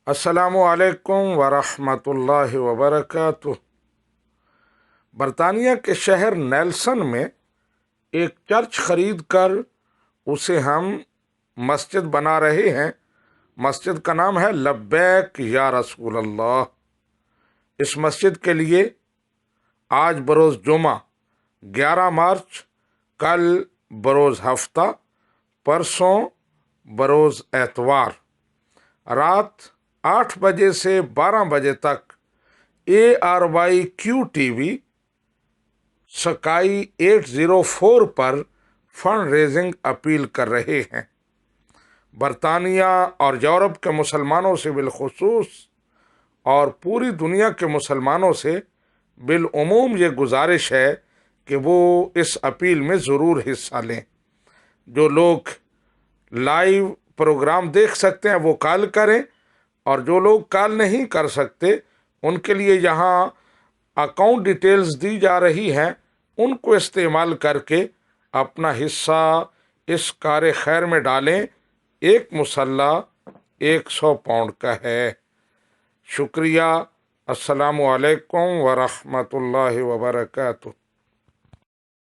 السلام علیکم ورحمۃ اللہ وبرکاتہ۔ برطانیہ کے شہر نیلسن میں ایک چرچ خرید کر اسے ہم مسجد بنا رہے ہیں۔ مسجد کا نام ہے لبیک یا رسول اللہ۔ اس مسجد کے لیے آج بروز جمعہ 11 مارچ، کل بروز ہفتہ، پرسوں بروز اتوار، رات 8 بجے سے 12 بجے تک ARYQ-TV سکائی 804 پر فنڈ ریزنگ اپیل کر رہے ہیں۔ برطانیہ اور یورپ کے مسلمانوں سے بالخصوص اور پوری دنیا کے مسلمانوں سے بالعموم یہ گزارش ہے کہ وہ اس اپیل میں ضرور حصہ لیں۔ جو لوگ لائیو پروگرام دیکھ سکتے ہیں وہ کال کریں، اور جو لوگ کال نہیں کر سکتے ان کے لیے یہاں اکاؤنٹ ڈیٹیلز دی جا رہی ہیں، ان کو استعمال کر کے اپنا حصہ اس کار خیر میں ڈالیں۔ ایک مسلح 100 پاؤنڈ کا ہے۔ شکریہ۔ السلام علیکم ورحمۃ اللہ وبرکاتہ۔